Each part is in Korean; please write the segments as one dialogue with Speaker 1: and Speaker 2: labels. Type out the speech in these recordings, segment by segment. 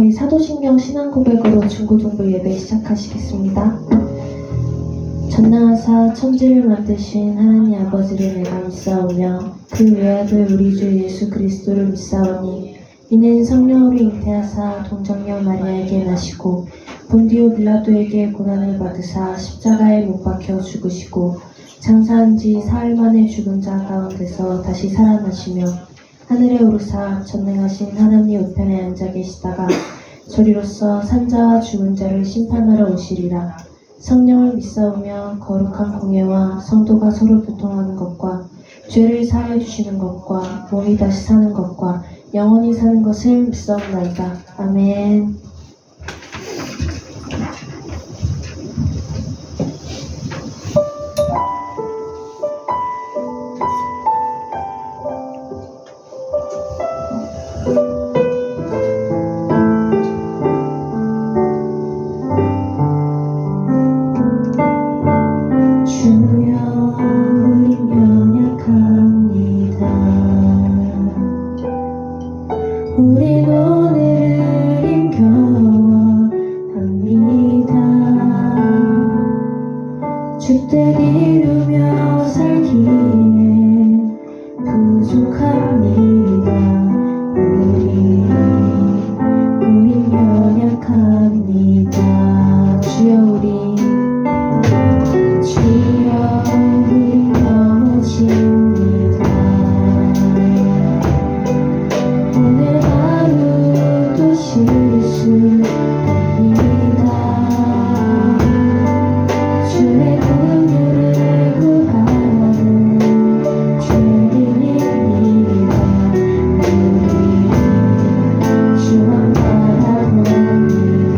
Speaker 1: 저희 사도신경 신앙고백으로 중고등부 예배 시작하시겠습니다. 전능하사 천지를 만드신 하나님 아버지를 내가 믿사오며 그 외아들 우리 주 예수 그리스도를 믿사오니 이는 성령으로 잉태하사 동정녀 마리아에게 나시고 본디오 빌라도에게 고난을 받으사 십자가에 못 박혀 죽으시고 장사한 지 사흘 만에 죽은 자 가운데서 다시 살아나시며 하늘에 오르사 전능하신 하나님 우편에 앉아 계시다가 저리로서 산자와 죽은 자를 심판하러 오시리라. 성령을 믿사오며 거룩한 공예와 성도가 서로 교통하는 것과 죄를 사하여 주시는 것과 몸이 다시 사는 것과 영원히 사는 것을 믿사옵나이다. 아멘. 우린 오늘을 힘겨워합니다. 주택 이루며 살기엔 부족합니다. 우린 연약합니다. 주여 우린 넘어집니다. 오늘 하루도 실수합니다. 주의 긍휼을 구하는 죄인입니다. 우리 주만 바라봅니다.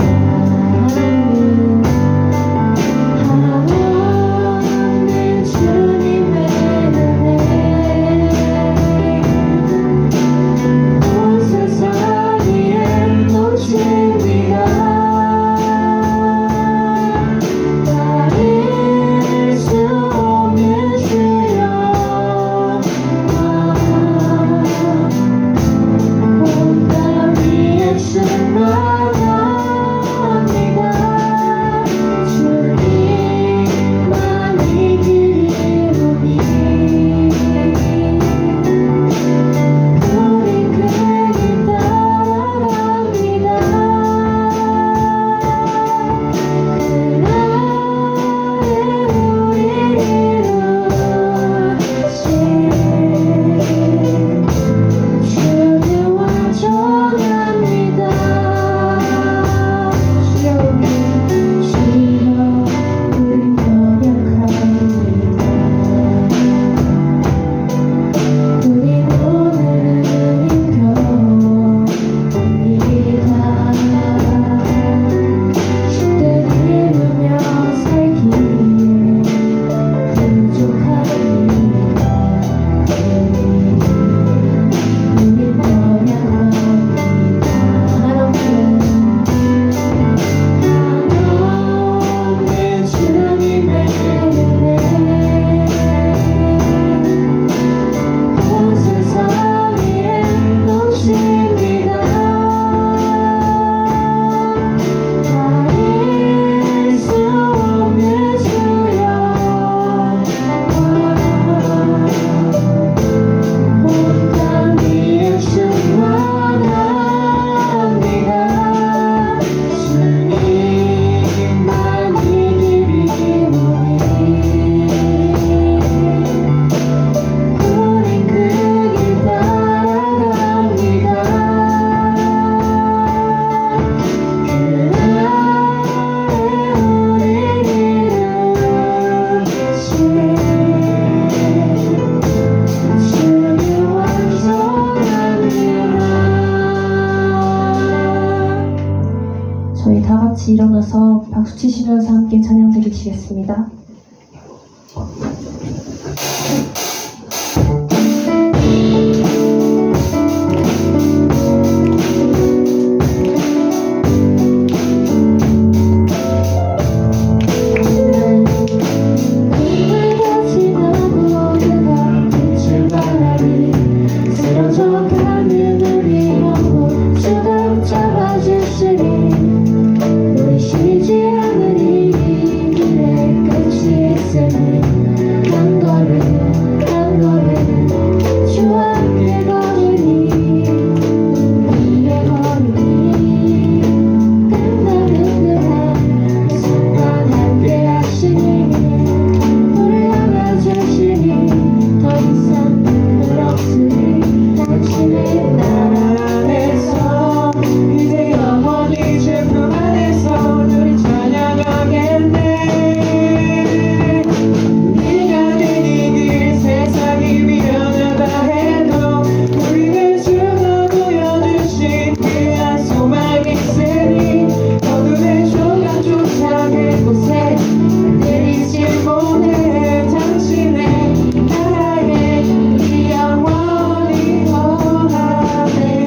Speaker 1: 하나님 주님의 은혜 저희 다 같이 일어나서 박수 치시면서 함께 찬양 드리시겠습니다. 쓰러져가는 우리 영혼 주가 잡아주시
Speaker 2: 안에서 이제 영원히 주 품 안에서 우리 찬양하겠네. 네가 내리길 세상이 미련하다 해도 우리는 주가 보여주신 귀한 소망이 있으니 어둠의 조각조차 그곳에 내리지 못해 당신의 나라에 우리 영원히 거하네.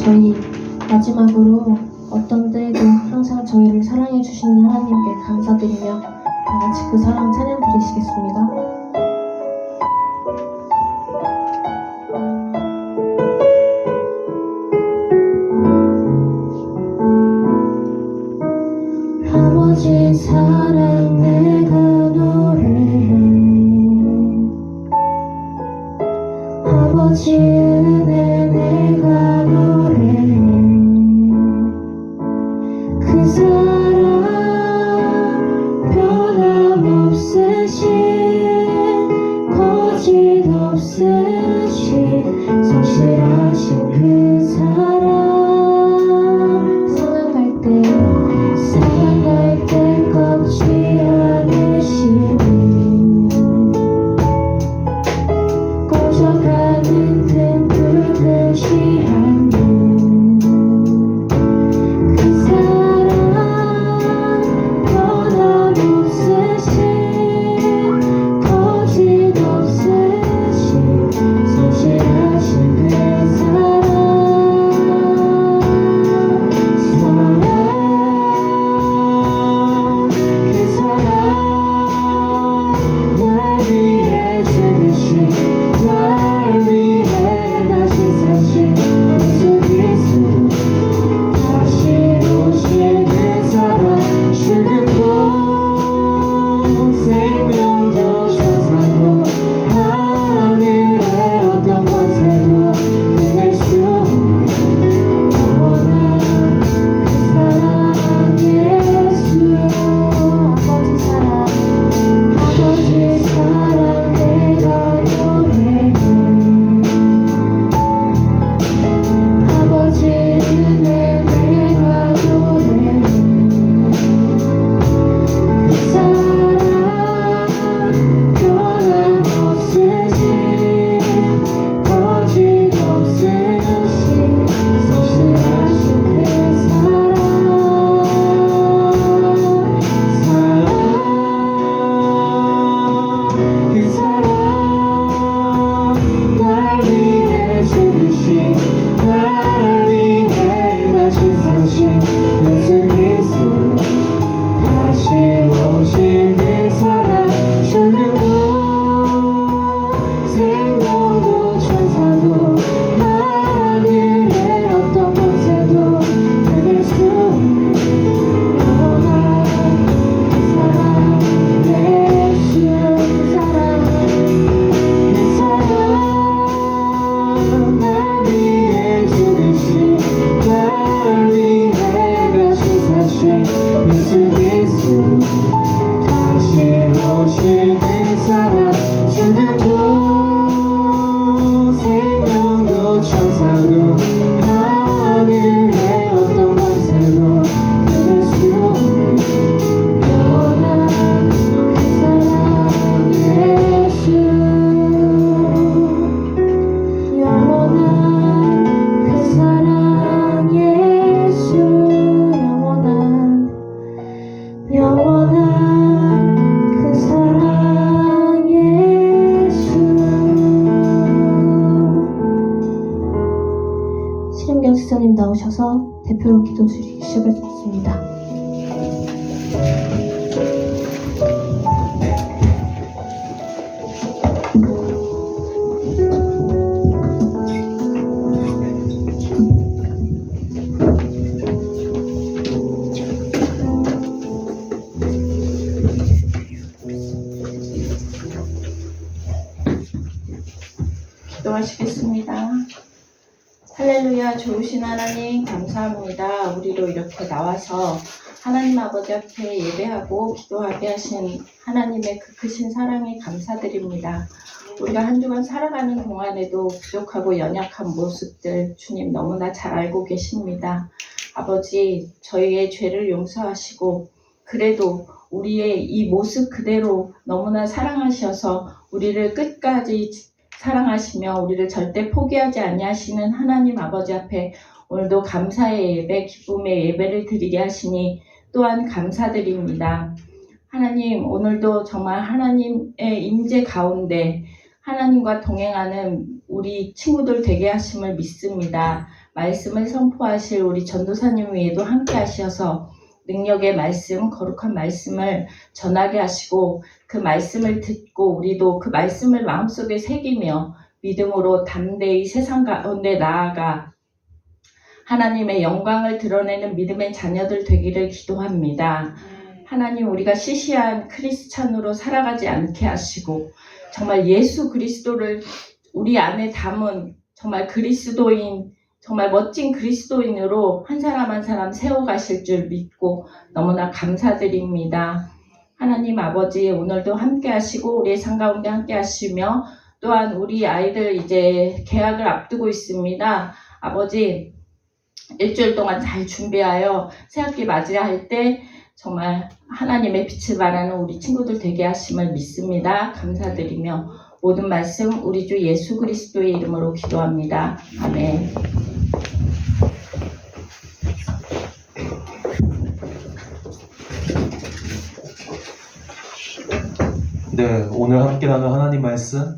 Speaker 1: 저희 마지막으로 어떤 때에도 항상 저희를 사랑해 주시는 하나님께 감사드리며 다 같이 그 사랑 찬양 드리시겠습니다. 아버지 사랑 내가 노래해 아버지 은혜 내가 노래해 그 사랑 변함없으신 거짓 없으신 성실하신 그 사랑 상한 갈 때 꺾지 않으시는 꺼져가는 틈불 듯이 하는 그 사랑 변함없으신 거짓 없으신 성실하신 그 사랑 날 위해 죽으신 날 위해 다시 사신 예수 그리스도 다시 오실 그 사랑 죽음도 생명도 천사도 하늘의 어떤 권세도 끊을 수 없는 영원한 그 사랑 예수 아버지 사랑 아버지 사랑 내가 노래해 아버지 은혜 내가 노래해 그 사랑 변함없으신 거짓 없으신 성실하신 그 사랑 그 사랑 날 위해 죽으신 날 위해 다시 사신 예수 그리스도 다시 오실 그 사랑 죽음도 생명도 천사도 하늘의 어떤 권세도 끊을 수 없는 영원한 그 사랑 예수 그 사랑 그 사랑 날 위해 죽으신 날 위해 다시 사신 예수 그리스도 다시 오실 그 사랑 죽음도 생명도 천사도 하늘의 어떤 권세도 끊을 수 없는 영원한 그 사랑 예수 영원한 그 사랑 예수 영원한 그 사랑 예수 신은경 지사님 나오셔서 대표로 기도 주시겠습니다.
Speaker 3: 기도하시겠습니다. 할렐루야. 좋으신 하나님 감사합니다. 우리로 이렇게 나와서 하나님 아버지 앞에 예배하고 기도하게 하신 하나님의 그 크신 사랑에 감사드립니다. 우리가 한 주간 살아가는 동안에도 부족하고 연약한 모습들 주님 너무나 잘 알고 계십니다. 아버지, 저희의 죄를 용서하시고 그래도 우리의 이 모습 그대로 너무나 사랑하셔서 우리를 끝까지 사랑하시며 우리를 절대 포기하지 아니하시는 하나님 아버지 앞에 오늘도 감사의 예배, 기쁨의 예배를 드리게 하시니 또한 감사드립니다. 하나님, 오늘도 정말 하나님의 임재 가운데 하나님과 동행하는 우리 친구들 되게 하심을 믿습니다. 말씀을 선포하실 우리 전도사님 위에도 함께 하셔서 능력의 말씀, 거룩한 말씀을 전하게 하시고 그 말씀을 듣고 우리도 그 말씀을 마음속에 새기며 믿음으로 담대히 세상 가운데 나아가 하나님의 영광을 드러내는 믿음의 자녀들 되기를 기도합니다. 하나님, 우리가 시시한 크리스찬으로 살아가지 않게 하시고 정말 예수 그리스도를 우리 안에 담은 정말 그리스도인, 정말 멋진 그리스도인으로 한 사람 한 사람 세워가실 줄 믿고 너무나 감사드립니다. 하나님 아버지, 오늘도 함께 하시고 우리의 삶 가운데 함께 하시며 또한 우리 아이들 이제 개학을 앞두고 있습니다. 아버지, 일주일 동안 잘 준비하여 새학기 맞이할 때 정말 하나님의 빛을 발하는 우리 친구들 되게 하심을 믿습니다. 감사드리며 모든 말씀 우리 주 예수 그리스도의 이름으로 기도합니다. 아멘.
Speaker 4: 네, 오늘 함께 나눌 하나님 말씀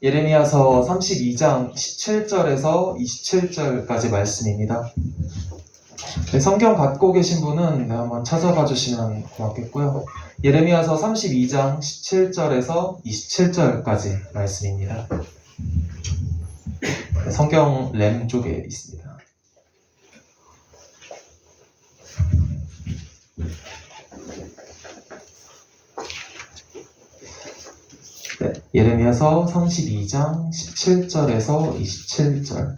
Speaker 4: 예레미야서 32장 17절에서 27절까지 말씀입니다. 네, 성경 갖고 계신 분은 한번 찾아봐 주시면 고맙겠고요. 예레미야서 32장 17절에서 27절까지 말씀입니다. 네, 성경 램 쪽에 있습니다. 네, 예레미야서 32장 17절에서 27절.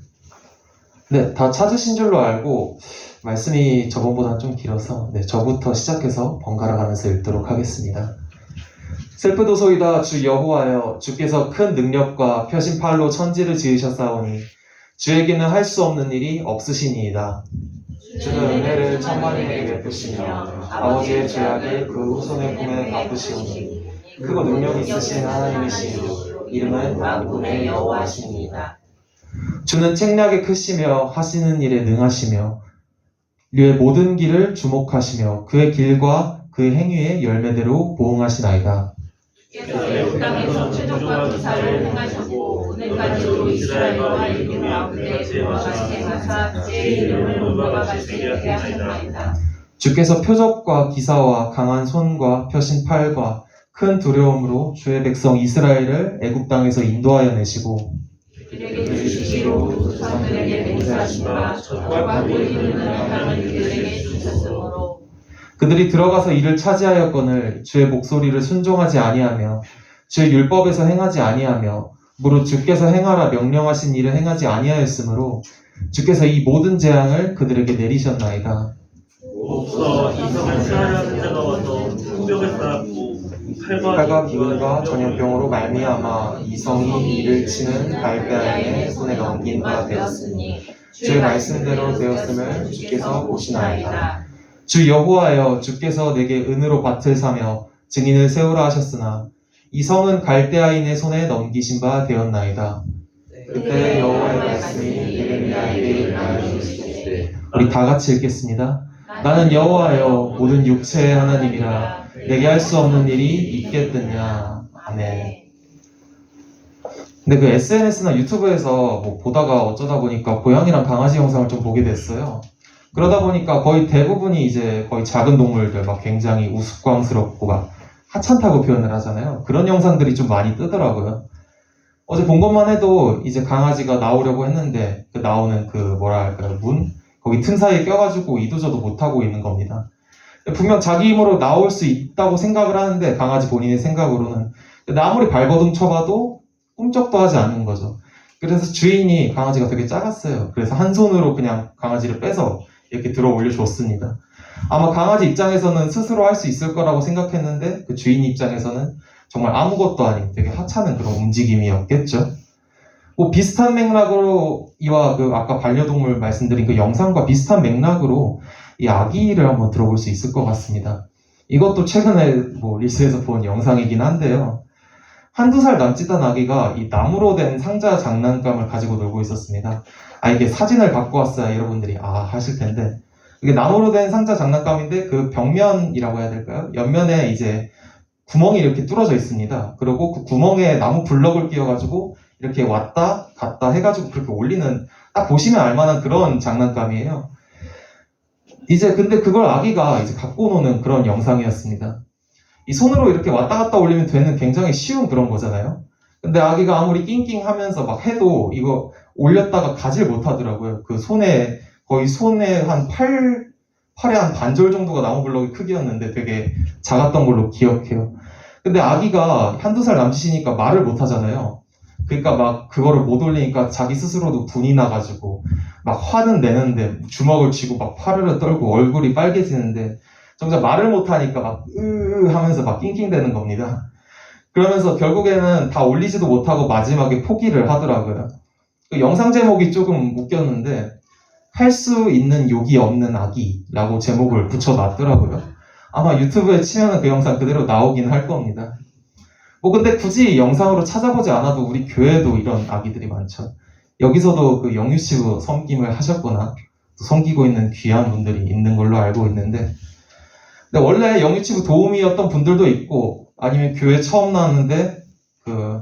Speaker 4: 네, 다 찾으신 줄로 알고 말씀이 저번보다는 좀 길어서 저부터 시작해서 번갈아 가면서 읽도록 하겠습니다. 셀프도소이다. 주 여호와여, 주께서 큰 능력과 펴신 팔로 천지를 지으셨사오니 주에게는 할 수 없는 일이 없으시니이다. 주는 은혜를 천만에게 베푸시며 아버지의 죄악을 그 후손의 품에 갚으시오니 크고 능력 있으신 하나님이시요 이름은 만군의 여호와시니이다. 주는 책략에 크시며 하시는 일에 능하시며 그의 모든 길을 주목하시며 그의 길과 그 행위의 열매대로 보응하시나이다.
Speaker 3: 주께서 땅에서 최적과 기사를 행하셨고 오늘까지도 이스라엘과 이들 가운데 그와 같이 행하사 제 이름을 그와 같이 되게 하셨나이다.
Speaker 4: 주께서 표적과 기사와 강한 손과 펴신 팔과 큰 두려움으로 주의 백성 이스라엘을 애굽 땅에서 인도하여 내시고
Speaker 3: 그에게 주시기로 조상들에게 맹세하시니라. 적과 보이는 땅을 그들에게 주셨으므로
Speaker 4: 그들이 들어가서 이를 차지하였거늘 주의 목소리를 순종하지 아니하며 주의 율법에서 행하지 아니하며 무릇 주께서 행하라 명령하신 일을 행하지 아니하였으므로 주께서 이 모든 재앙을 그들에게 내리셨나이다.
Speaker 5: 없어 이성을 취하는 자가 와서 풍병을 쌓았고
Speaker 4: 칼과 기근과 전염병으로 말미암아 이성이 이를 치는 갈대아인의 손에 넘긴 바 되었으니 주의 말씀대로 되었음을 주께서 보시나이다. 주 여호와여, 주께서 내게 은으로 밭을 사며 증인을 세우라 하셨으나 이 성은 갈대아인의 손에 넘기신 바 되었나이다. 그때 여호와의 말씀이 예레미야에게 임하시되 우리 다 같이 읽겠습니다. 나는 여호와여, 모든 육체의 하나님이라 내게 할 수 없는 일이 있겠느냐. 아멘. 근데 그 SNS나 유튜브에서 보다가 어쩌다 보니까 고양이랑 강아지 영상을 좀 보게 됐어요. 그러다 보니까 거의 대부분이 이제 거의 작은 동물들 막 굉장히 우스꽝스럽고 막 하찮다고 표현을 하잖아요. 그런 영상들이 좀 많이 뜨더라고요. 어제 본 것만 해도 이제 강아지가 나오려고 했는데 그 나오는 그 뭐랄까요, 문? 거기 틈 사이에 껴가지고 이도저도 못하고 있는 겁니다. 분명 자기 힘으로 나올 수 있다고 생각을 하는데 강아지 본인의 생각으로는 아무리 발버둥 쳐봐도 꿈쩍도 하지 않는 거죠. 그래서 주인이 강아지가 되게 작았어요. 그래서 한 손으로 그냥 강아지를 빼서 이렇게 들어 올려줬습니다. 아마 강아지 입장에서는 스스로 할 수 있을 거라고 생각했는데 그 주인 입장에서는 정말 아무것도 아닌 되게 하찮은 그런 움직임이었겠죠. 뭐 비슷한 맥락으로 이와 그 아까 반려동물 말씀드린 그 영상과 비슷한 맥락으로 이 아기를 한번 들어볼 수 있을 것 같습니다. 이것도 최근에 뭐 릴스에서 본 영상이긴 한데요. 한두 살 남짓한 아기가 이 나무로 된 상자 장난감을 가지고 놀고 있었습니다. 이게 사진을 갖고 왔어야 여러분들이 하실 텐데, 이게 나무로 된 상자 장난감인데 그 벽면이라고 해야 될까요? 옆면에 이제 구멍이 이렇게 뚫어져 있습니다. 그리고 그 구멍에 나무 블럭을 끼워가지고 이렇게 왔다 갔다 해가지고 그렇게 올리는, 딱 보시면 알만한 그런 장난감이에요. 이제 근데 그걸 아기가 이제 갖고 노는 그런 영상이었습니다. 이 손으로 이렇게 왔다 갔다 올리면 되는 굉장히 쉬운 그런 거잖아요. 근데 아기가 아무리 낑낑 하면서 막 해도 이거 올렸다가 가질 못하더라고요. 그 손에, 거의 손에 한 팔에 한 반절 정도가 나무 블럭의 크기였는데 되게 작았던 걸로 기억해요. 근데 아기가 한두 살 남짓이니까 말을 못 하잖아요. 그러니까 막 그거를 못 올리니까 자기 스스로도 분이 나가지고 막 화는 내는데 주먹을 쥐고 막 파르르 떨고 얼굴이 빨개지는데 정작 말을 못 하니까 막 하면서 막 낑낑대는 겁니다. 그러면서 결국에는 다 올리지도 못하고 마지막에 포기를 하더라고요. 그 영상 제목이 조금 웃겼는데 할 수 있는 욕이 없는 아기라고 제목을 붙여놨더라고요. 아마 유튜브에 치면은 그 영상 그대로 나오긴 할 겁니다. 뭐 근데 굳이 영상으로 찾아보지 않아도 우리 교회도 이런 아기들이 많죠. 여기서도 그 영유치부 섬김을 하셨거나 또 섬기고 있는 귀한 분들이 있는 걸로 알고 있는데, 근데 원래 영유치부 도우미였던 분들도 있고 아니면 교회 처음 나왔는데 그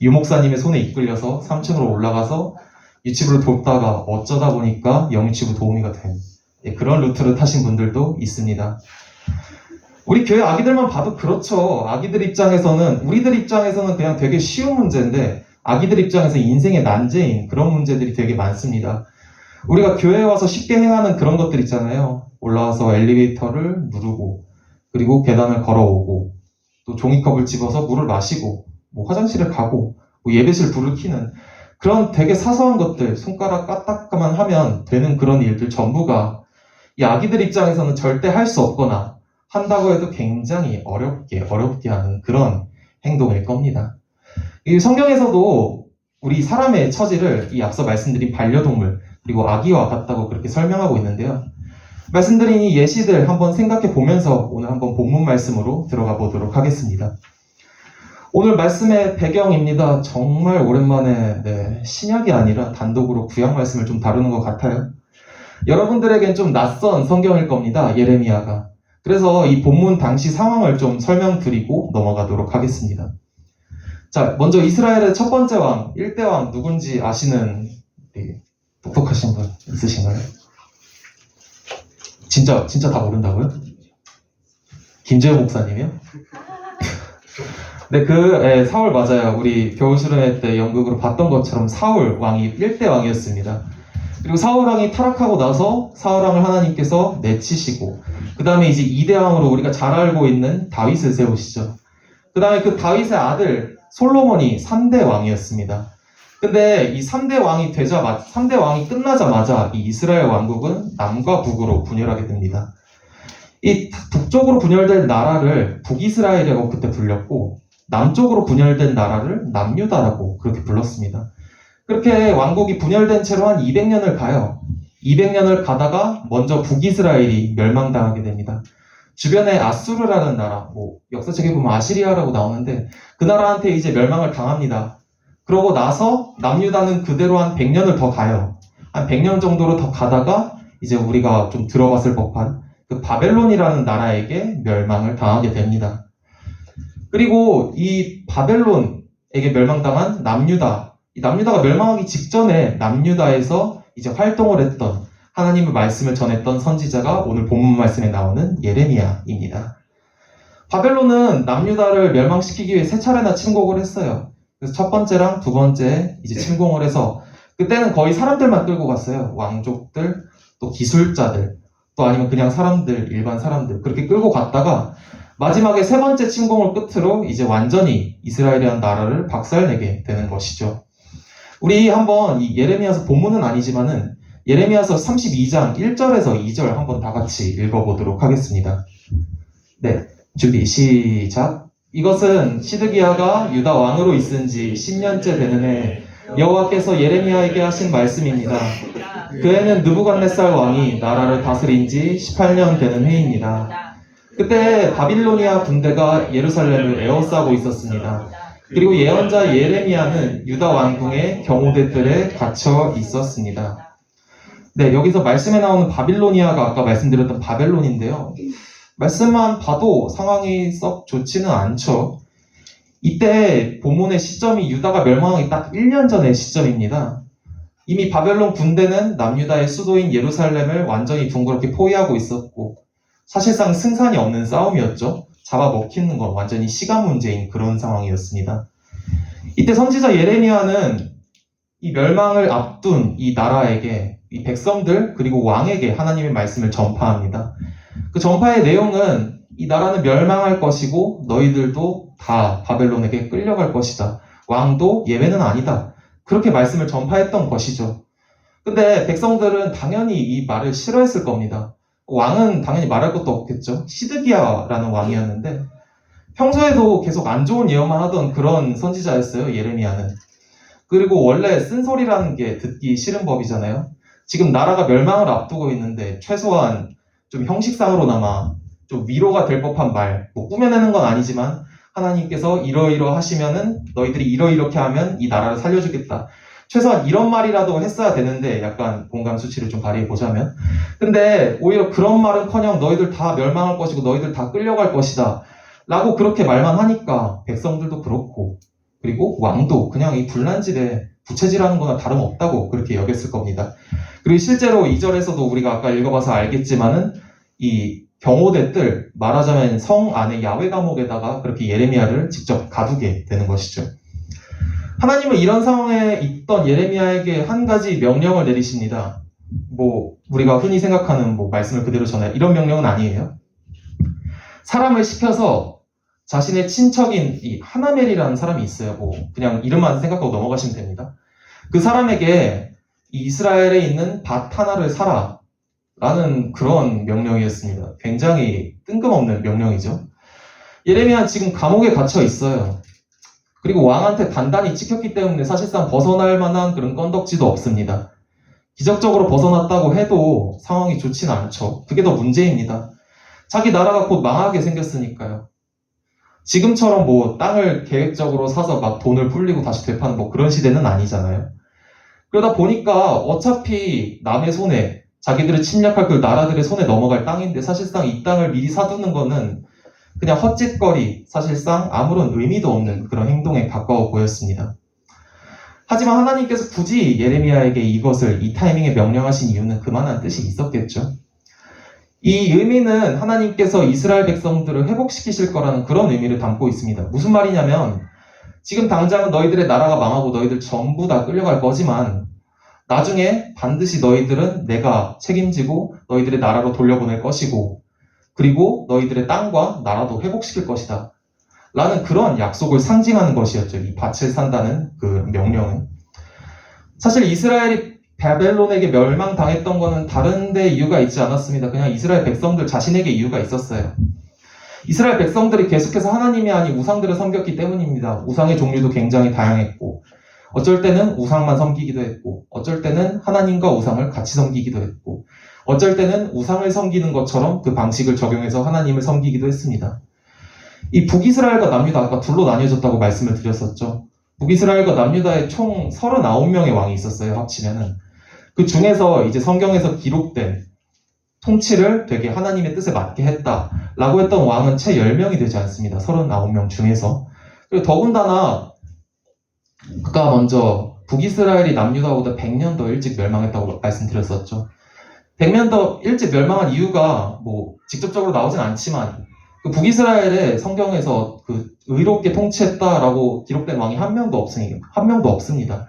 Speaker 4: 유목사님의 손에 이끌려서 3층으로 올라가서 유치부를 돕다가 어쩌다 보니까 영유치부 도우미가 된 그런 루트를 타신 분들도 있습니다. 우리 교회 아기들만 봐도 그렇죠. 아기들 입장에서는, 우리들 입장에서는 그냥 되게 쉬운 문제인데 아기들 입장에서 인생의 난제인 그런 문제들이 되게 많습니다. 우리가 교회에 와서 쉽게 해야 하는 그런 것들 있잖아요. 올라와서 엘리베이터를 누르고, 그리고 계단을 걸어오고, 또 종이컵을 집어서 물을 마시고, 뭐 화장실을 가고, 뭐 예배실 불을 켜는 그런 되게 사소한 것들, 손가락 까딱만 하면 되는 그런 일들 전부가 이 아기들 입장에서는 절대 할 수 없거나 한다고 해도 굉장히 어렵게 하는 그런 행동일 겁니다. 이 성경에서도 우리 사람의 처지를 이 앞서 말씀드린 반려동물 그리고 아기와 같다고 그렇게 설명하고 있는데요. 말씀드린 이 예시들 한번 생각해 보면서 오늘 한번 본문 말씀으로 들어가 보도록 하겠습니다. 오늘 말씀의 배경입니다. 정말 오랜만에 신약이 아니라 단독으로 구약 말씀을 좀 다루는 것 같아요. 여러분들에겐 좀 낯선 성경일 겁니다. 예레미야가. 그래서 이 본문 당시 상황을 좀 설명드리고 넘어가도록 하겠습니다. 자, 먼저 이스라엘의 첫 번째 왕, 1대 왕 누군지 아시는 똑똑하신 분 있으신가요? 진짜 다 모른다고요? 김재호 목사님이요? 네, 사울 맞아요. 우리 겨울수련회 때 연극으로 봤던 것처럼 사울 왕이 1대 왕이었습니다. 그리고 사울 왕이 타락하고 나서 사울 왕을 하나님께서 내치시고, 그 다음에 이제 2대 왕으로 우리가 잘 알고 있는 다윗을 세우시죠. 그 다음에 그 다윗의 아들 솔로몬이 3대 왕이었습니다. 근데 이 3대 왕이 끝나자마자 이 이스라엘 왕국은 남과 북으로 분열하게 됩니다. 이 북쪽으로 분열된 나라를 북이스라엘이라고 그때 불렸고, 남쪽으로 분열된 나라를 남유다라고 그렇게 불렀습니다. 그렇게 왕국이 분열된 채로 한 200년을 가요. 200년을 가다가 먼저 북이스라엘이 멸망당하게 됩니다. 주변에 아수르라는 나라, 역사책에 보면 아시리아라고 나오는데 그 나라한테 이제 멸망을 당합니다. 그러고 나서 남유다는 그대로 한 100년을 더 가요. 한 100년 정도로 더 가다가 이제 우리가 좀 들어봤을 법한 그 바벨론이라는 나라에게 멸망을 당하게 됩니다. 그리고 이 바벨론에게 멸망당한 남유다, 이 남유다가 멸망하기 직전에 남유다에서 이제 활동을 했던 하나님의 말씀을 전했던 선지자가 오늘 본문 말씀에 나오는 예레미야입니다. 바벨론은 남유다를 멸망시키기 위해 세 차례나 침공을 했어요. 그래서 첫 번째랑 두 번째 이제 침공을 해서 그때는 거의 사람들만 끌고 갔어요. 왕족들, 또 기술자들, 또 아니면 그냥 사람들, 일반 사람들 그렇게 끌고 갔다가 마지막에 세 번째 침공을 끝으로 이제 완전히 이스라엘이라는 나라를 박살내게 되는 것이죠. 우리 한번 이 예레미야서 본문은 아니지만은 예레미야서 32장 1절에서 2절 한번 다 같이 읽어보도록 하겠습니다. 네, 준비 시작. 이것은 시드기야가 유다 왕으로 있은 지 10년째 되는 해 여호와께서 예레미야에게 하신 말씀입니다. 그 해는 느부갓네살 왕이 나라를 다스린 지 18년 되는 해입니다. 그때 바빌로니아 군대가 예루살렘을 에워싸고 있었습니다. 그리고 예언자 예레미야는 유다 왕궁의 경호대들에 갇혀 있었습니다. 네, 여기서 말씀에 나오는 바빌로니아가 아까 말씀드렸던 바벨론인데요. 말씀만 봐도 상황이 썩 좋지는 않죠. 이때 본문의 시점이 유다가 멸망하기 딱 1년 전의 시점입니다. 이미 바벨론 군대는 남유다의 수도인 예루살렘을 완전히 둥그렇게 포위하고 있었고 사실상 승산이 없는 싸움이었죠. 잡아먹히는 건 완전히 시간 문제인 그런 상황이었습니다. 이때 선지자 예레미야는 이 멸망을 앞둔 이 나라에게, 이 백성들 그리고 왕에게 하나님의 말씀을 전파합니다. 그 전파의 내용은 이 나라는 멸망할 것이고 너희들도 다 바벨론에게 끌려갈 것이다. 왕도 예외는 아니다. 그렇게 말씀을 전파했던 것이죠. 근데 백성들은 당연히 이 말을 싫어했을 겁니다. 왕은 당연히 말할 것도 없겠죠. 시드기야라는 왕이었는데 평소에도 계속 안 좋은 예언만 하던 그런 선지자였어요, 예레미야는. 그리고 원래 쓴소리라는 게 듣기 싫은 법이잖아요. 지금 나라가 멸망을 앞두고 있는데 최소한 좀 형식상으로나마 좀 위로가 될 법한 말, 뭐 꾸며내는 건 아니지만 하나님께서 이러이러 하시면은 너희들이 이러이렇게 하면 이 나라를 살려주겠다. 최소한 이런 말이라도 했어야 되는데 약간 공감 수치를 좀 발휘해 보자면. 근데 오히려 그런 말은커녕 너희들 다 멸망할 것이고 너희들 다 끌려갈 것이다. 라고 그렇게 말만 하니까 백성들도 그렇고 그리고 왕도 그냥 이 불난집에 부채질하는 거나 다름없다고 그렇게 여겼을 겁니다. 그리고 실제로 2절에서도 우리가 아까 읽어봐서 알겠지만은 이 경호대 뜰, 말하자면 성 안에 야외 감옥에다가 그렇게 예레미야를 직접 가두게 되는 것이죠. 하나님은 이런 상황에 있던 예레미야에게 한 가지 명령을 내리십니다. 뭐 우리가 흔히 생각하는 뭐 말씀을 그대로 전해 이런 명령은 아니에요. 사람을 시켜서 자신의 친척인 이 하나멜이라는 사람이 있어요. 뭐 그냥 이름만 생각하고 넘어가시면 됩니다. 그 사람에게 이 이스라엘에 있는 밭 하나를 사라 라는 그런 명령이었습니다. 굉장히 뜬금없는 명령이죠. 예레미야 지금 감옥에 갇혀 있어요. 그리고 왕한테 단단히 찍혔기 때문에 사실상 벗어날 만한 그런 건덕지도 없습니다. 기적적으로 벗어났다고 해도 상황이 좋지는 않죠. 그게 더 문제입니다. 자기 나라가 곧 망하게 생겼으니까요. 지금처럼 뭐 땅을 계획적으로 사서 막 돈을 불리고 다시 되파는 뭐 그런 시대는 아니잖아요. 그러다 보니까 어차피 남의 손에 자기들을 침략할 그 나라들의 손에 넘어갈 땅인데 사실상 이 땅을 미리 사두는 거는 그냥 헛짓거리, 사실상 아무런 의미도 없는 그런 행동에 가까워 보였습니다. 하지만 하나님께서 굳이 예레미야에게 이것을 이 타이밍에 명령하신 이유는 그만한 뜻이 있었겠죠. 이 의미는 하나님께서 이스라엘 백성들을 회복시키실 거라는 그런 의미를 담고 있습니다. 무슨 말이냐면 지금 당장은 너희들의 나라가 망하고 너희들 전부 다 끌려갈 거지만 나중에 반드시 너희들은 내가 책임지고 너희들의 나라로 돌려보낼 것이고 그리고 너희들의 땅과 나라도 회복시킬 것이다. 라는 그런 약속을 상징하는 것이었죠. 이 밭을 산다는 그 명령은. 사실 이스라엘이 바벨론에게 멸망당했던 거는 다른 데 이유가 있지 않았습니다. 그냥 이스라엘 백성들 자신에게 이유가 있었어요. 이스라엘 백성들이 계속해서 하나님이 아닌 우상들을 섬겼기 때문입니다. 우상의 종류도 굉장히 다양했고 어쩔 때는 우상만 섬기기도 했고 어쩔 때는 하나님과 우상을 같이 섬기기도 했고 어쩔 때는 우상을 섬기는 것처럼 그 방식을 적용해서 하나님을 섬기기도 했습니다. 이 북이스라엘과 남유다 아까 둘로 나뉘어졌다고 말씀을 드렸었죠. 북이스라엘과 남유다에 총 39명의 왕이 있었어요. 합치면은. 그 중에서 이제 성경에서 기록된 통치를 되게 하나님의 뜻에 맞게 했다라고 했던 왕은 채 10명이 되지 않습니다. 39명 중에서. 그리고 더군다나 아까 먼저 북이스라엘이 남유다보다 100년 더 일찍 멸망했다고 말씀드렸었죠. 100년 더 일찍 멸망한 이유가 뭐 직접적으로 나오진 않지만 그 북이스라엘의 성경에서 그 의롭게 통치했다라고 기록된 왕이 한 명도 없습니다.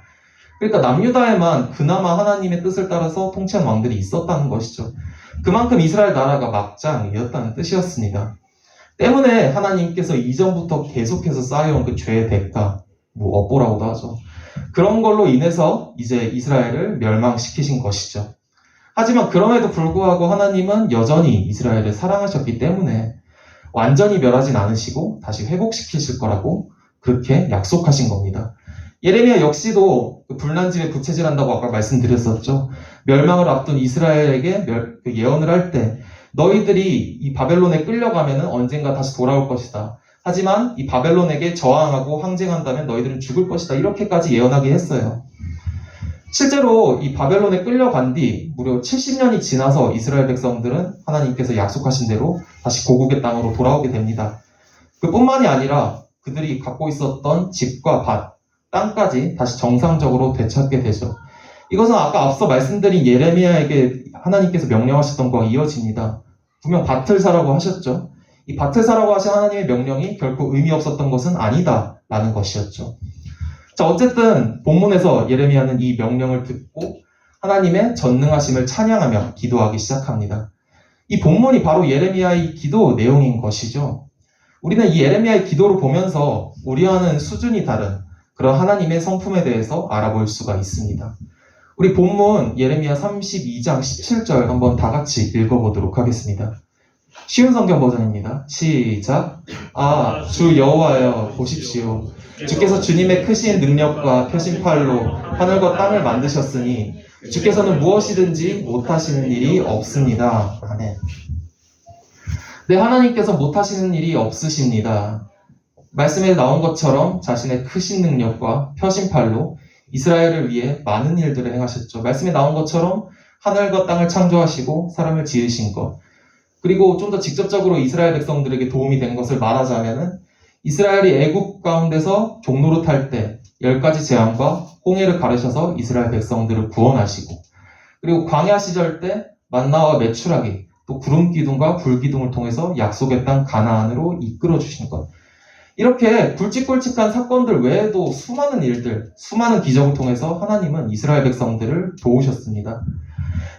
Speaker 4: 그러니까 남유다에만 그나마 하나님의 뜻을 따라서 통치한 왕들이 있었다는 것이죠. 그만큼 이스라엘 나라가 막장이었다는 뜻이었습니다. 때문에 하나님께서 이전부터 계속해서 쌓여온 그 죄의 대가, 뭐 업보라고도 하죠. 그런 걸로 인해서 이제 이스라엘을 멸망시키신 것이죠. 하지만 그럼에도 불구하고 하나님은 여전히 이스라엘을 사랑하셨기 때문에 완전히 멸하진 않으시고 다시 회복시키실 거라고 그렇게 약속하신 겁니다. 예레미야 역시도 그 불난 집에 부채질한다고 아까 말씀드렸었죠. 멸망을 앞둔 이스라엘에게 그 예언을 할 때 너희들이 이 바벨론에 끌려가면 언젠가 다시 돌아올 것이다. 하지만 이 바벨론에게 저항하고 항쟁한다면 너희들은 죽을 것이다. 이렇게까지 예언하게 했어요. 실제로 이 바벨론에 끌려간 뒤 무려 70년이 지나서 이스라엘 백성들은 하나님께서 약속하신 대로 다시 고국의 땅으로 돌아오게 됩니다. 그뿐만이 아니라 그들이 갖고 있었던 집과 밭, 땅까지 다시 정상적으로 되찾게 되죠. 이것은 아까 앞서 말씀드린 예레미야에게 하나님께서 명령하셨던 것과 이어집니다. 분명 밭을 사라고 하셨죠. 이 밭을 사라고 하신 하나님의 명령이 결코 의미 없었던 것은 아니다라는 것이었죠. 자, 어쨌든 본문에서 예레미야는 이 명령을 듣고 하나님의 전능하심을 찬양하며 기도하기 시작합니다. 이 본문이 바로 예레미야의 기도 내용인 것이죠. 우리는 이 예레미야의 기도를 보면서 우리와는 수준이 다른 그런 하나님의 성품에 대해서 알아볼 수가 있습니다. 우리 본문 예레미야 32장 17절 한번 다 같이 읽어보도록 하겠습니다. 쉬운 성경 버전입니다. 시작. 주 여호와여 보십시오. 주께서 주님의 크신 능력과 펴신 팔로 하늘과 땅을 만드셨으니 주께서는 무엇이든지 못하시는 일이 없습니다. 아멘. 네, 하나님께서 못하시는 일이 없으십니다. 말씀에 나온 것처럼 자신의 크신 능력과 펴신 팔로 이스라엘을 위해 많은 일들을 행하셨죠. 말씀에 나온 것처럼 하늘과 땅을 창조하시고 사람을 지으신 것, 그리고 좀 더 직접적으로 이스라엘 백성들에게 도움이 된 것을 말하자면은 이스라엘이 애국 가운데서 종노릇할 때 10가지 재앙과 홍해를 가르셔서 이스라엘 백성들을 구원하시고, 그리고 광야 시절 때 만나와 메추라기, 또 구름 기둥과 불 기둥을 통해서 약속의 땅 가나안으로 이끌어 주신 것. 이렇게 굵직굵직한 사건들 외에도 수많은 일들, 수많은 기적을 통해서 하나님은 이스라엘 백성들을 도우셨습니다.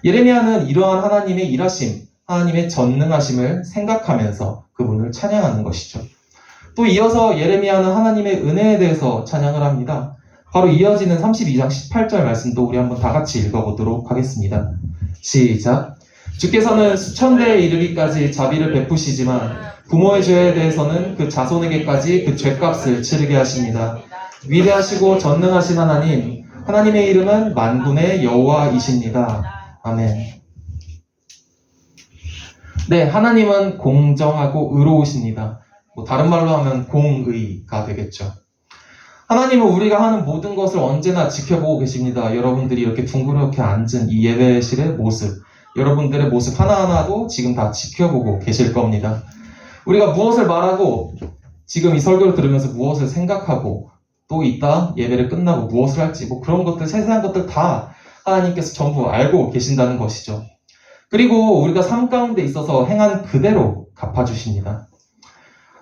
Speaker 4: 예레미야는 이러한 하나님의 일하심, 하나님의 전능하심을 생각하면서 그분을 찬양하는 것이죠. 또 이어서 예레미야는 하나님의 은혜에 대해서 찬양을 합니다. 바로 이어지는 32장 18절 말씀도 우리 한번 다 같이 읽어보도록 하겠습니다. 시작. 주께서는 수천 대에 이르기까지 자비를 베푸시지만 부모의 죄에 대해서는 그 자손에게까지 그 죄값을 치르게 하십니다. 위대하시고 전능하신 하나님, 하나님의 이름은 만군의 여호와이십니다. 아멘. 네, 하나님은 공정하고 의로우십니다. 다른 말로 하면 공의가 되겠죠. 하나님은 우리가 하는 모든 것을 언제나 지켜보고 계십니다. 여러분들이 이렇게 둥그렇게 앉은 이 예배실의 모습, 여러분들의 모습 하나하나도 지금 다 지켜보고 계실 겁니다. 우리가 무엇을 말하고, 지금 이 설교를 들으면서 무엇을 생각하고, 또 이따 예배를 끝나고 무엇을 할지, 그런 것들, 세세한 것들 다 하나님께서 전부 알고 계신다는 것이죠. 그리고 우리가 삶 가운데 있어서 행한 그대로 갚아주십니다.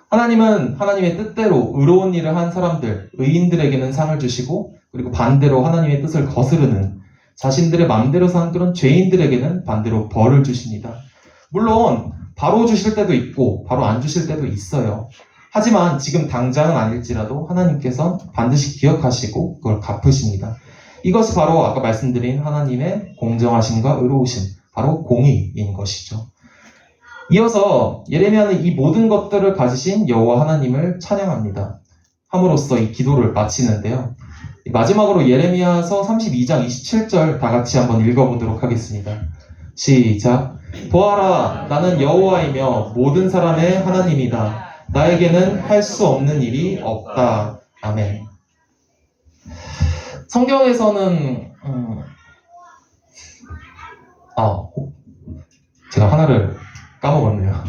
Speaker 4: 하나님은 하나님의 뜻대로 의로운 일을 한 사람들, 의인들에게는 상을 주시고, 그리고 반대로 하나님의 뜻을 거스르는 자신들의 마음대로 사는 그런 죄인들에게는 반대로 벌을 주십니다. 물론 바로 주실 때도 있고 바로 안 주실 때도 있어요. 하지만 지금 당장은 아닐지라도 하나님께서는 반드시 기억하시고 그걸 갚으십니다. 이것이 바로 아까 말씀드린 하나님의 공정하심과 의로우심, 바로 공의인 것이죠. 이어서 예레미야는 이 모든 것들을 가지신 여호와 하나님을 찬양합니다. 함으로써 이 기도를 마치는데요. 마지막으로 예레미야서 32장 27절 다 같이 한번 읽어보도록 하겠습니다. 시작. 보아라, 나는 여호와이며 모든 사람의 하나님이다. 나에게는 할 수 없는 일이 없다. 아멘. 성경에서는 제가 하나를 까먹었네요.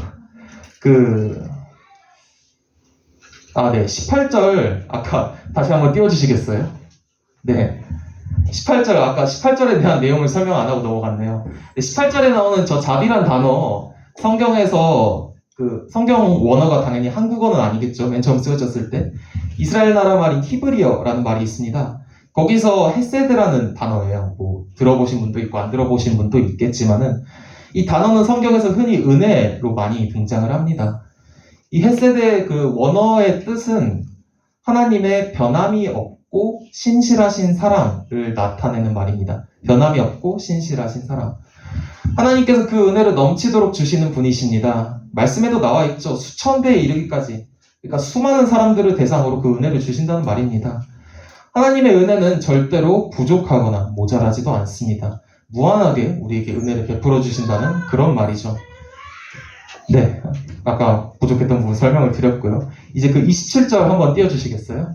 Speaker 4: 18절 아까 다시 한번 띄워주시겠어요? 네. 18절, 아까 18절에 대한 내용을 설명 안 하고 넘어갔네요. 18절에 나오는 저 자비란 단어, 성경에서 성경 원어가 당연히 한국어는 아니겠죠. 맨 처음 쓰여졌을 때. 이스라엘 나라 말인 히브리어라는 말이 있습니다. 거기서 헤세드라는 단어예요. 들어보신 분도 있고 안 들어보신 분도 있겠지만은, 이 단어는 성경에서 흔히 은혜로 많이 등장을 합니다. 이 헤세드의 그 원어의 뜻은 하나님의 변함이 없고 신실하신 사랑을 나타내는 말입니다. 변함이 없고 신실하신 사랑. 하나님께서 그 은혜를 넘치도록 주시는 분이십니다. 말씀에도 나와 있죠. 수천 배에 이르기까지. 그러니까 수많은 사람들을 대상으로 그 은혜를 주신다는 말입니다. 하나님의 은혜는 절대로 부족하거나 모자라지도 않습니다. 무한하게 우리에게 은혜를 베풀어 주신다는 그런 말이죠. 네, 아까 부족했던 부분 설명을 드렸고요. 이제 그 27절 한번 띄워주시겠어요?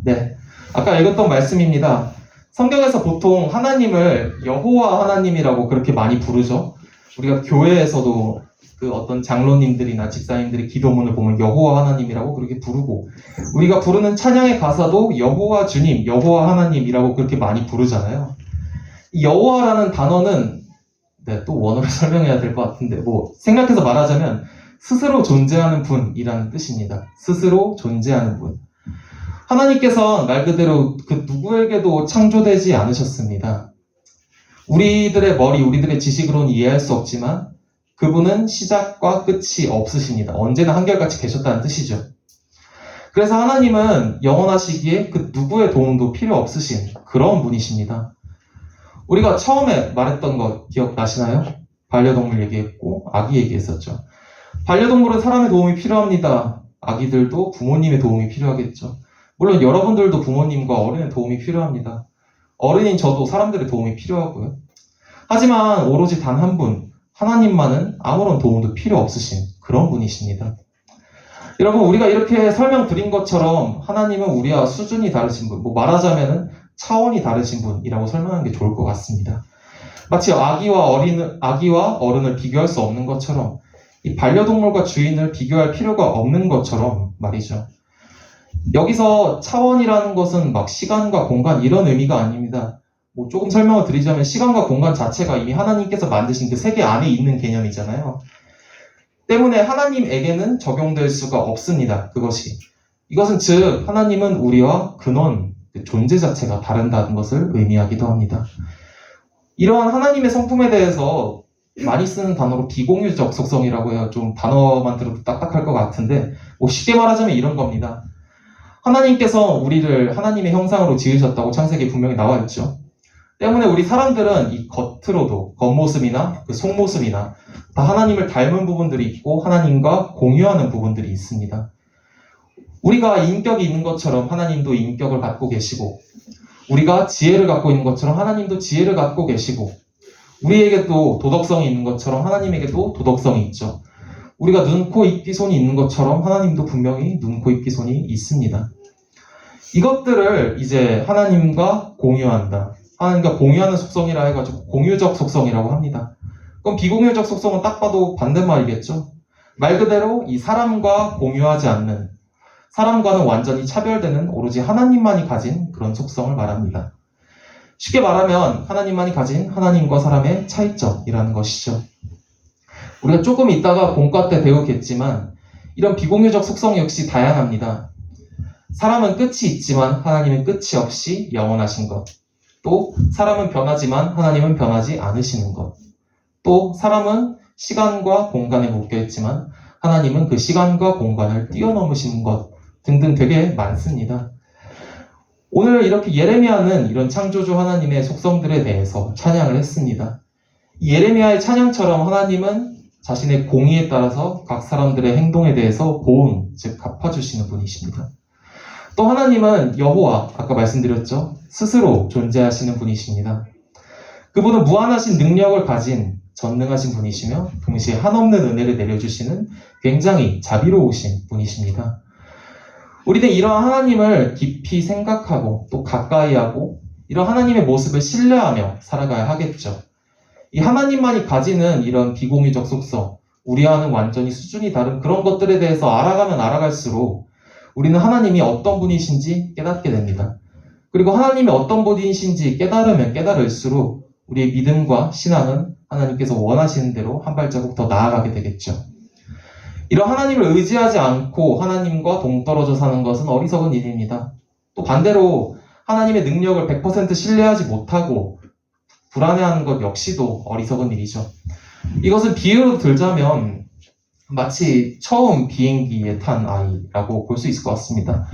Speaker 4: 네, 아까 읽었던 말씀입니다. 성경에서 보통 하나님을 여호와 하나님이라고 그렇게 많이 부르죠. 우리가 교회에서도 그 어떤 장로님들이나 집사님들의 기도문을 보면 여호와 하나님이라고 그렇게 부르고, 우리가 부르는 찬양의 가사도 여호와 주님, 여호와 하나님이라고 그렇게 많이 부르잖아요. 이 여호와라는 단어는 또 원어로 설명해야 될 것 같은데, 생각해서 말하자면 스스로 존재하는 분이라는 뜻입니다. 스스로 존재하는 분. 하나님께서는 말 그대로 그 누구에게도 창조되지 않으셨습니다. 우리들의 머리, 우리들의 지식으로는 이해할 수 없지만 그분은 시작과 끝이 없으십니다. 언제나 한결같이 계셨다는 뜻이죠. 그래서 하나님은 영원하시기에 그 누구의 도움도 필요 없으신 그런 분이십니다. 우리가 처음에 말했던 거 기억나시나요? 반려동물 얘기했고 아기 얘기했었죠. 반려동물은 사람의 도움이 필요합니다. 아기들도 부모님의 도움이 필요하겠죠. 물론 여러분들도 부모님과 어른의 도움이 필요합니다. 어른인 저도 사람들의 도움이 필요하고요. 하지만 오로지 단 한 분, 하나님만은 아무런 도움도 필요 없으신 그런 분이십니다. 여러분, 우리가 이렇게 설명드린 것처럼 하나님은 우리와 수준이 다르신 분, 말하자면은 차원이 다르신 분이라고 설명하는 게 좋을 것 같습니다. 마치 아기와 어른을 비교할 수 없는 것처럼 이 반려동물과 주인을 비교할 필요가 없는 것처럼 말이죠. 여기서 차원이라는 것은 막 시간과 공간 이런 의미가 아닙니다. 조금 설명을 드리자면 시간과 공간 자체가 이미 하나님께서 만드신 그 세계 안에 있는 개념이잖아요. 때문에 하나님에게는 적용될 수가 없습니다. 이것은 즉 하나님은 우리와 근원, 존재 자체가 다른다는 것을 의미하기도 합니다. 이러한 하나님의 성품에 대해서 많이 쓰는 단어로 비공유적 속성이라고 해요. 좀 단어만 들어도 딱딱할 것 같은데 쉽게 말하자면 이런 겁니다. 하나님께서 우리를 하나님의 형상으로 지으셨다고 창세기에 분명히 나와 있죠. 때문에 우리 사람들은 이 겉으로도 겉모습이나 그 속모습이나 다 하나님을 닮은 부분들이 있고 하나님과 공유하는 부분들이 있습니다. 우리가 인격이 있는 것처럼 하나님도 인격을 갖고 계시고, 우리가 지혜를 갖고 있는 것처럼 하나님도 지혜를 갖고 계시고, 우리에게도 도덕성이 있는 것처럼 하나님에게도 도덕성이 있죠. 우리가 눈, 코, 입, 귀, 손이 있는 것처럼 하나님도 분명히 눈, 코, 입, 귀, 손이 있습니다. 이것들을 이제 하나님과 공유한다. 하나님과 공유하는 속성이라 해가지고 공유적 속성이라고 합니다. 그럼 비공유적 속성은 딱 봐도 반대말이겠죠. 말 그대로 이 사람과 공유하지 않는, 사람과는 완전히 차별되는 오로지 하나님만이 가진 그런 속성을 말합니다. 쉽게 말하면 하나님만이 가진 하나님과 사람의 차이점이라는 것이죠. 우리가 조금 있다가 본과 때 배우겠지만 이런 비공유적 속성 역시 다양합니다. 사람은 끝이 있지만 하나님은 끝이 없이 영원하신 것. 또 사람은 변하지만 하나님은 변하지 않으시는 것. 또 사람은 시간과 공간에 묶여있지만 하나님은 그 시간과 공간을 뛰어넘으시는 것 등등 되게 많습니다. 오늘 이렇게 예레미야는 이런 창조주 하나님의 속성들에 대해서 찬양을 했습니다. 이 예레미야의 찬양처럼 하나님은 자신의 공의에 따라서 각 사람들의 행동에 대해서 보응, 즉 갚아주시는 분이십니다. 또 하나님은 여호와, 아까 말씀드렸죠? 스스로 존재하시는 분이십니다. 그분은 무한하신 능력을 가진 전능하신 분이시며 동시에 한없는 은혜를 내려주시는 굉장히 자비로우신 분이십니다. 우리는 이러한 하나님을 깊이 생각하고 또 가까이하고 이런 하나님의 모습을 신뢰하며 살아가야 하겠죠. 이 하나님만이 가지는 이런 비공유적 속성, 우리와는 완전히 수준이 다른 그런 것들에 대해서 알아가면 알아갈수록 우리는 하나님이 어떤 분이신지 깨닫게 됩니다. 그리고 하나님이 어떤 분이신지 깨달으면 깨달을수록 우리의 믿음과 신앙은 하나님께서 원하시는 대로 한 발자국 더 나아가게 되겠죠. 이런 하나님을 의지하지 않고 하나님과 동떨어져 사는 것은 어리석은 일입니다. 또 반대로 하나님의 능력을 100% 신뢰하지 못하고 불안해하는 것 역시도 어리석은 일이죠. 이것은 비유로 들자면 마치 처음 비행기에 탄 아이라고 볼 수 있을 것 같습니다.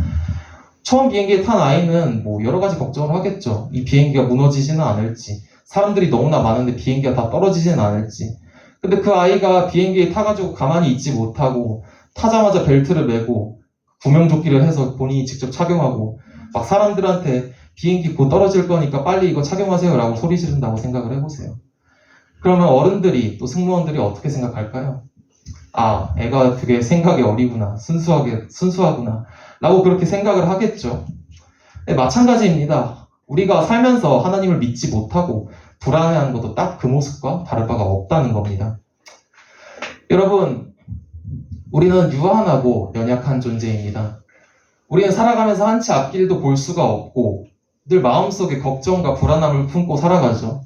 Speaker 4: 처음 비행기에 탄 아이는 여러 가지 걱정을 하겠죠. 이 비행기가 무너지지는 않을지, 사람들이 너무나 많은데 비행기가 다 떨어지지는 않을지. 근데 그 아이가 비행기에 타가지고 가만히 있지 못하고 타자마자 벨트를 매고 구명조끼를 해서 본인이 직접 착용하고 막 사람들한테 비행기 곧 떨어질 거니까 빨리 이거 착용하세요 라고 소리 지른다고 생각을 해보세요. 그러면 어른들이 또 승무원들이 어떻게 생각할까요? 아, 애가 되게 생각이 어리구나, 순수하구나 라고 그렇게 생각을 하겠죠. 네, 마찬가지입니다. 우리가 살면서 하나님을 믿지 못하고 불안해하는 것도 딱 그 모습과 다를 바가 없다는 겁니다. 여러분, 우리는 유한하고 연약한 존재입니다. 우리는 살아가면서 한 채 앞길도 볼 수가 없고 늘 마음속에 걱정과 불안함을 품고 살아가죠.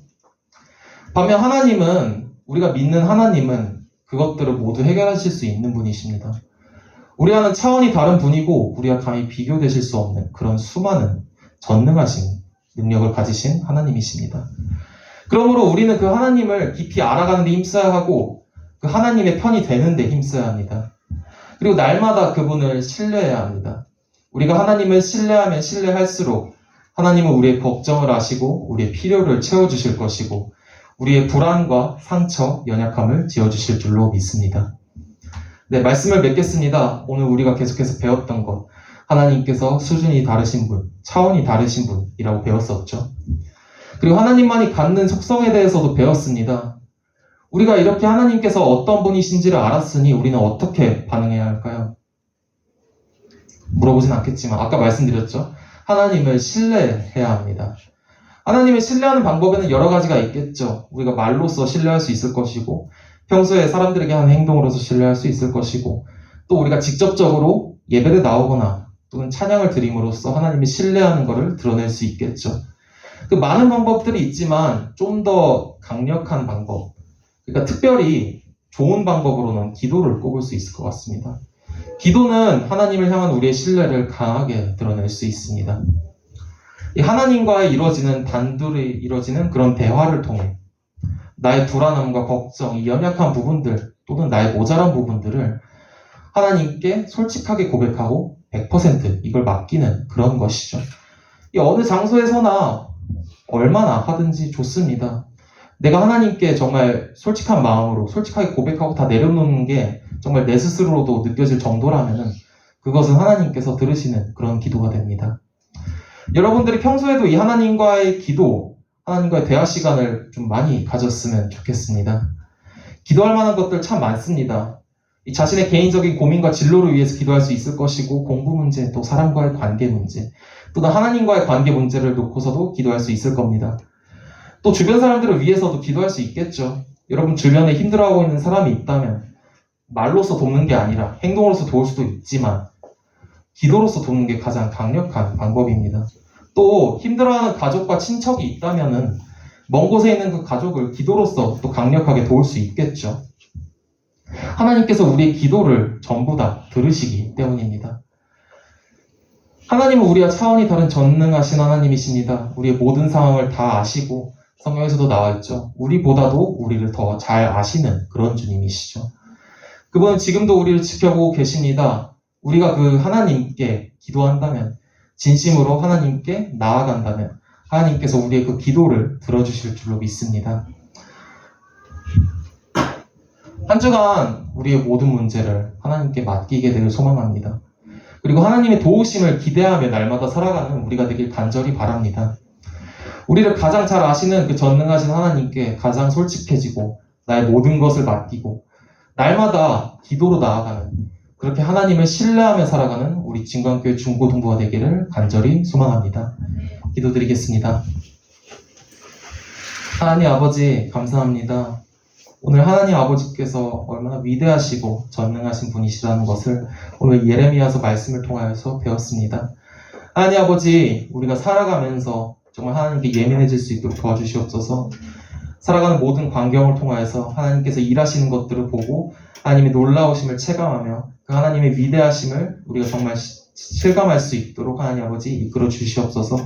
Speaker 4: 반면 하나님은, 우리가 믿는 하나님은 그것들을 모두 해결하실 수 있는 분이십니다. 우리와는 차원이 다른 분이고 우리와 감히 비교되실 수 없는 그런 수많은 전능하신 능력을 가지신 하나님이십니다. 그러므로 우리는 그 하나님을 깊이 알아가는 데 힘써야 하고 그 하나님의 편이 되는 데 힘써야 합니다. 그리고 날마다 그분을 신뢰해야 합니다. 우리가 하나님을 신뢰하면 신뢰할수록 하나님은 우리의 걱정을 아시고 우리의 필요를 채워주실 것이고 우리의 불안과 상처, 연약함을 지어주실 줄로 믿습니다. 네, 말씀을 맺겠습니다. 오늘 우리가 계속해서 배웠던 것, 하나님께서 수준이 다르신 분, 차원이 다르신 분이라고 배웠었죠. 그리고 하나님만이 갖는 속성에 대해서도 배웠습니다. 우리가 이렇게 하나님께서 어떤 분이신지를 알았으니 우리는 어떻게 반응해야 할까요? 물어보진 않겠지만 아까 말씀드렸죠. 하나님을 신뢰해야 합니다. 하나님을 신뢰하는 방법에는 여러 가지가 있겠죠. 우리가 말로써 신뢰할 수 있을 것이고 평소에 사람들에게 하는 행동으로서 신뢰할 수 있을 것이고 또 우리가 직접적으로 예배를 나오거나 또는 찬양을 드림으로써 하나님을 신뢰하는 것을 드러낼 수 있겠죠. 그 많은 방법들이 있지만 좀 더 강력한 방법, 그러니까 특별히 좋은 방법으로는 기도를 꼽을 수 있을 것 같습니다. 기도는 하나님을 향한 우리의 신뢰를 강하게 드러낼 수 있습니다. 이 하나님과의 단둘이 이루어지는 그런 대화를 통해 나의 불안함과 걱정, 이 연약한 부분들 또는 나의 모자란 부분들을 하나님께 솔직하게 고백하고 100% 이걸 맡기는 그런 것이죠. 이 어느 장소에서나 얼마나 하든지 좋습니다. 내가 하나님께 정말 솔직한 마음으로 솔직하게 고백하고 다 내려놓는 게 정말 내 스스로도 느껴질 정도라면은 그것은 하나님께서 들으시는 그런 기도가 됩니다. 여러분들이 평소에도 이 하나님과의 기도, 하나님과의 대화 시간을 좀 많이 가졌으면 좋겠습니다. 기도할 만한 것들 참 많습니다. 이 자신의 개인적인 고민과 진로를 위해서 기도할 수 있을 것이고 공부 문제, 또 사람과의 관계 문제, 또는 하나님과의 관계 문제를 놓고서도 기도할 수 있을 겁니다. 또 주변 사람들을 위해서도 기도할 수 있겠죠. 여러분 주변에 힘들어하고 있는 사람이 있다면 말로서 돕는 게 아니라 행동으로서 도울 수도 있지만 기도로서 돕는 게 가장 강력한 방법입니다. 또 힘들어하는 가족과 친척이 있다면은 먼 곳에 있는 그 가족을 기도로서 또 강력하게 도울 수 있겠죠. 하나님께서 우리의 기도를 전부 다 들으시기 때문입니다. 하나님은 우리와 차원이 다른 전능하신 하나님이십니다. 우리의 모든 상황을 다 아시고 성경에서도 나와있죠. 우리보다도 우리를 더 잘 아시는 그런 주님이시죠. 그분은 지금도 우리를 지켜보고 계십니다. 우리가 그 하나님께 기도한다면, 진심으로 하나님께 나아간다면 하나님께서 우리의 그 기도를 들어주실 줄로 믿습니다. 한 주간 우리의 모든 문제를 하나님께 맡기게 되길 소망합니다. 그리고 하나님의 도우심을 기대하며 날마다 살아가는 우리가 되길 간절히 바랍니다. 우리를 가장 잘 아시는 그 전능하신 하나님께 가장 솔직해지고 나의 모든 것을 맡기고 날마다 기도로 나아가는, 그렇게 하나님을 신뢰하며 살아가는 우리 진광교회 중고등부가 되기를 간절히 소망합니다. 기도드리겠습니다. 하나님 아버지 감사합니다. 오늘 하나님 아버지께서 얼마나 위대하시고 전능하신 분이시라는 것을 오늘 예레미야서 말씀을 통하여서 배웠습니다. 하나님 아버지, 우리가 살아가면서 정말 하나님께 예민해질 수 있도록 도와주시옵소서. 살아가는 모든 광경을 통하여서 하나님께서 일하시는 것들을 보고 하나님의 놀라우심을 체감하며 그 하나님의 위대하심을 우리가 정말 실감할 수 있도록 하나님 아버지 이끌어 주시옵소서.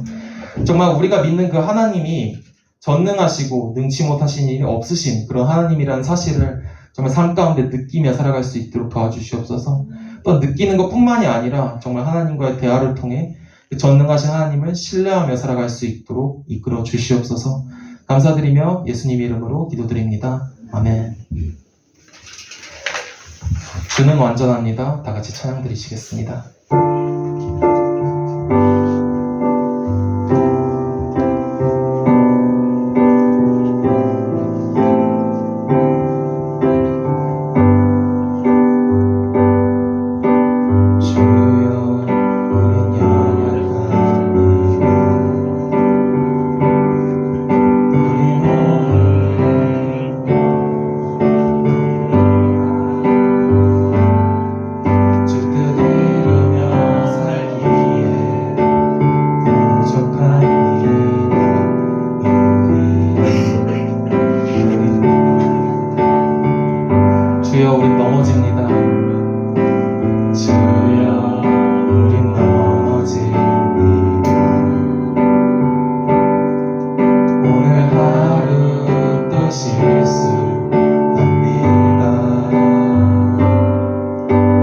Speaker 4: 정말 우리가 믿는 그 하나님이 전능하시고 능치 못하신 일이 없으신 그런 하나님이라는 사실을 정말 삶 가운데 느끼며 살아갈 수 있도록 도와주시옵소서. 또 느끼는 것뿐만이 아니라 정말 하나님과의 대화를 통해 그 전능하신 하나님을 신뢰하며 살아갈 수 있도록 이끌어 주시옵소서. 감사드리며 예수님의 이름으로 기도드립니다. 아멘. 주는 완전합니다. 다 같이 찬양 드리시겠습니다. 주여 우린 넘어집니다. 주여 우린 넘어집니다. 오늘 하루 또 실수합니다.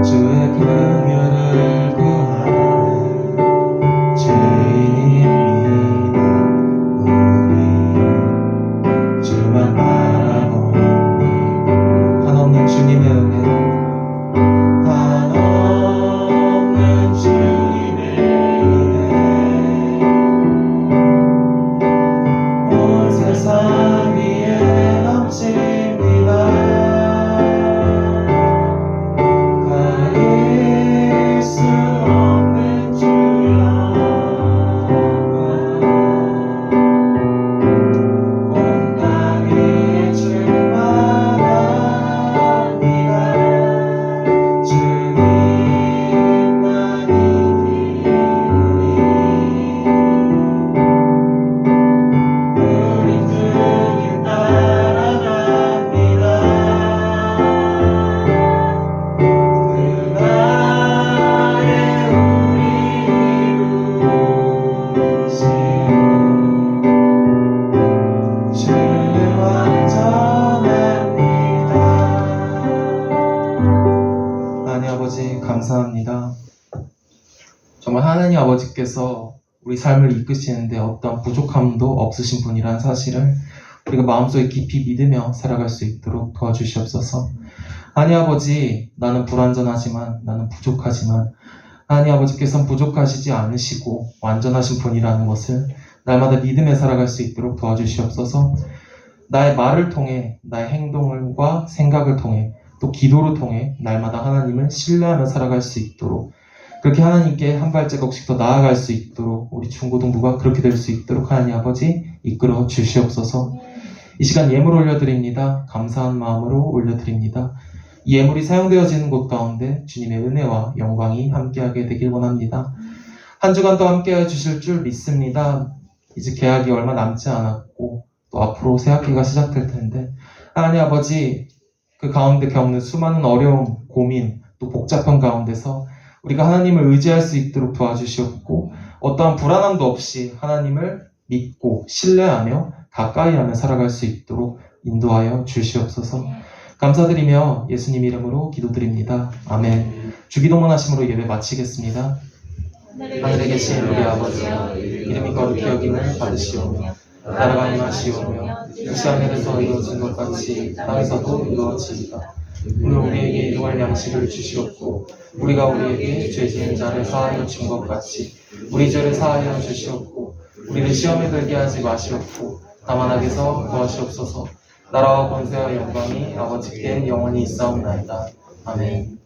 Speaker 4: 주의 긍휼을 구하는 죄인입니다. 우리 주만 바라보니 한없는 주님의 은혜, 한없는 주님의 은혜, 온 세상 위에 넘칩니다. 가릴 수 없는 주여, 온 땅이 충만합니다. 주님만이 기운이, 우린 주님 따라갑니다. 그날에 우리 이루시오. 주는 완전합니다. 하나님 아버지 감사합니다. 정말 하나님 아버지께서 우리 삶을 이끄시는데 어떤 부족함도 없으신 분이라는 사실을 우리가 마음속에 깊이 믿으며 살아갈 수 있도록 도와주시옵소서. 하나님 아버지, 나는 불완전하지만, 나는 부족하지만 하나님 아버지께서는 부족하시지 않으시고 완전하신 분이라는 것을 날마다 믿으며 살아갈 수 있도록 도와주시옵소서. 나의 말을 통해, 나의 행동과 생각을 통해, 또 기도를 통해 날마다 하나님을 신뢰하며 살아갈 수 있도록, 그렇게 하나님께 한 발자국씩 더 나아갈 수 있도록, 우리 중고등부가 그렇게 될 수 있도록 하나님 아버지 이끌어 주시옵소서. 이 시간 예물 올려드립니다. 감사한 마음으로 올려드립니다. 이 예물이 사용되어지는 곳 가운데 주님의 은혜와 영광이 함께하게 되길 원합니다. 한 주간도 함께해 주실 줄 믿습니다. 이제 개학이 얼마 남지 않았고 또 앞으로 새 학기가 시작될 텐데 하나님 아버지, 그 가운데 겪는 수많은 어려움, 고민, 또 복잡한 가운데서 우리가 하나님을 의지할 수 있도록 도와주시옵고, 어떠한 불안함도 없이 하나님을 믿고 신뢰하며 가까이하며 살아갈 수 있도록 인도하여 주시옵소서. 감사드리며 예수님 이름으로 기도드립니다. 아멘. 주기도문 하심으로 예배 마치겠습니다. 하늘에 계신 우리 아버지여, 이름이 거룩히 여김을 받으시오며 나라가 임하시오며 이시 하늘에서 이루어진 것 같이 땅에서도 이루어지이다. 오늘 우리에게 일용할 양식을 주시옵고, 우리가 우리에게 죄 지은 자를 사하여 준 것 같이 우리 죄를 사하여 주시옵고, 우리를 시험에 들게 하지 마시옵고 다만 악에서 구하시옵소서. 나라와 권세와 영광이 아버지께 영원히 있사옵나이다. 아멘.